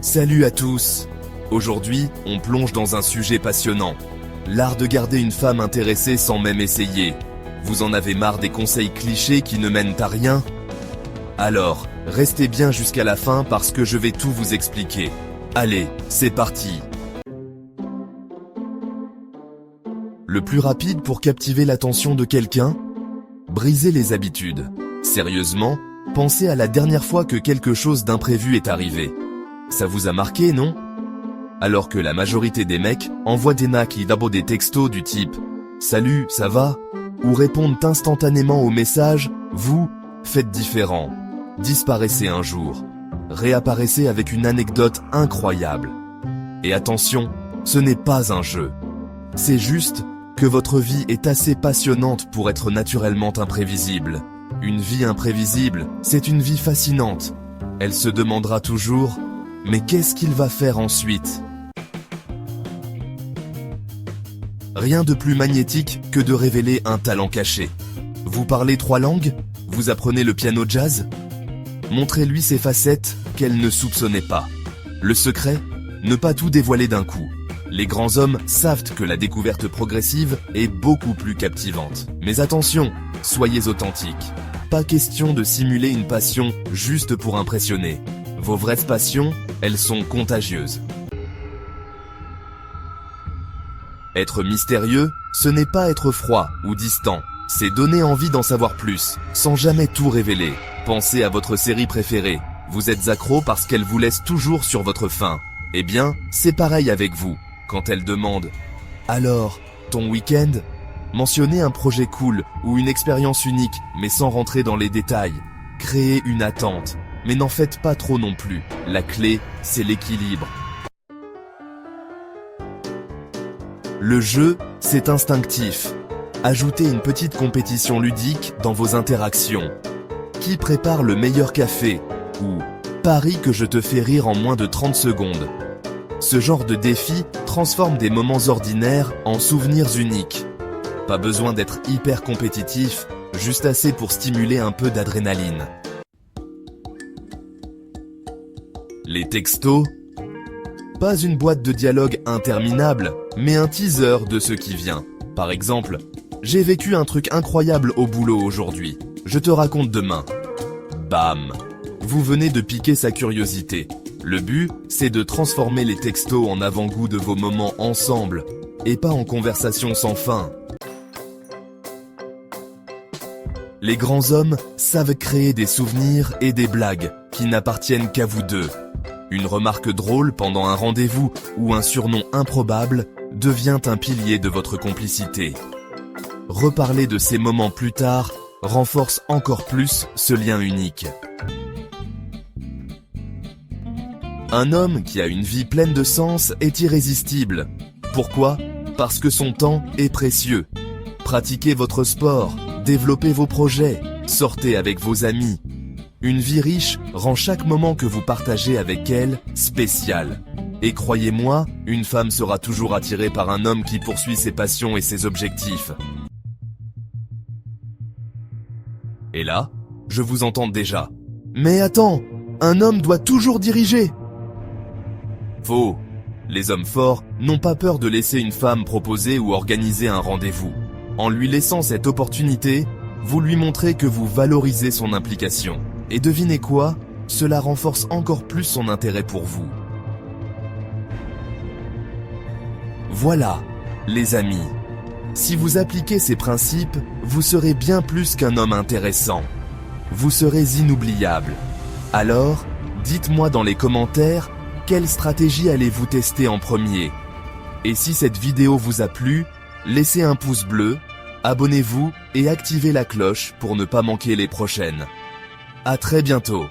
Salut à tous. Aujourd'hui, on plonge dans un sujet passionnant. L'art de garder une femme intéressée sans même essayer. Vous en avez marre des conseils clichés qui ne mènent à rien? Alors, restez bien jusqu'à la fin parce que je vais tout vous expliquer. Allez, c'est parti. Le plus rapide pour captiver l'attention de quelqu'un? Briser les habitudes. Sérieusement, pensez à la dernière fois que quelque chose d'imprévu est arrivé. Ça vous a marqué, non? Alors que la majorité des mecs envoient des nacs qui d'abord des textos du type « Salut, ça va ?» ou répondent instantanément au message « Vous, faites différent. Disparaissez un jour. Réapparaissez avec une anecdote incroyable. » Et attention, ce n'est pas un jeu. C'est juste que votre vie est assez passionnante pour être naturellement imprévisible. Une vie imprévisible, c'est une vie fascinante. Elle se demandera toujours « Mais qu'est-ce qu'il va faire ensuite ?» Rien de plus magnétique que de révéler un talent caché. Vous parlez 3 langues? Vous apprenez le piano jazz? Montrez-lui ses facettes qu'elle ne soupçonnait pas. Le secret? Ne pas tout dévoiler d'un coup. Les grands hommes savent que la découverte progressive est beaucoup plus captivante. Mais attention, soyez authentiques. Pas question de simuler une passion juste pour impressionner. Vos vraies passions, elles sont contagieuses. Être mystérieux, ce n'est pas être froid ou distant. C'est donner envie d'en savoir plus, sans jamais tout révéler. Pensez à votre série préférée. Vous êtes accro parce qu'elle vous laisse toujours sur votre faim. Eh bien, c'est pareil avec vous. Quand elle demande « Alors, ton week-end ?» Mentionnez un projet cool ou une expérience unique, mais sans rentrer dans les détails. Créez une attente, mais n'en faites pas trop non plus. La clé, c'est l'équilibre. Le jeu, c'est instinctif. Ajoutez une petite compétition ludique dans vos interactions. Qui prépare le meilleur café? Ou parie que je te fais rire en moins de 30 secondes. Ce genre de défi transforme des moments ordinaires en souvenirs uniques. Pas besoin d'être hyper compétitif, juste assez pour stimuler un peu d'adrénaline. Les textos? Pas une boîte de dialogue interminable, mais un teaser de ce qui vient. Par exemple, « J'ai vécu un truc incroyable au boulot aujourd'hui. Je te raconte demain. » Bam! Vous venez de piquer sa curiosité. Le but, c'est de transformer les textos en avant-goût de vos moments ensemble, et pas en conversation sans fin. Les grands hommes savent créer des souvenirs et des blagues qui n'appartiennent qu'à vous deux. Une remarque drôle pendant un rendez-vous ou un surnom improbable devient un pilier de votre complicité. Reparler de ces moments plus tard renforce encore plus ce lien unique. Un homme qui a une vie pleine de sens est irrésistible. Pourquoi? Parce que son temps est précieux. Pratiquez votre sport, développez vos projets, sortez avec vos amis. Une vie riche rend chaque moment que vous partagez avec elle spécial. Et croyez-moi, une femme sera toujours attirée par un homme qui poursuit ses passions et ses objectifs. Et là, je vous entends déjà. Mais attends, un homme doit toujours diriger. Faux. Les hommes forts n'ont pas peur de laisser une femme proposer ou organiser un rendez-vous. En lui laissant cette opportunité, vous lui montrez que vous valorisez son implication. Et devinez quoi? Cela renforce encore plus son intérêt pour vous. Voilà, les amis. Si vous appliquez ces principes, vous serez bien plus qu'un homme intéressant. Vous serez inoubliable. Alors, dites-moi dans les commentaires, quelle stratégie allez-vous tester en premier? Et si cette vidéo vous a plu, laissez un pouce bleu, abonnez-vous et activez la cloche pour ne pas manquer les prochaines. À très bientôt.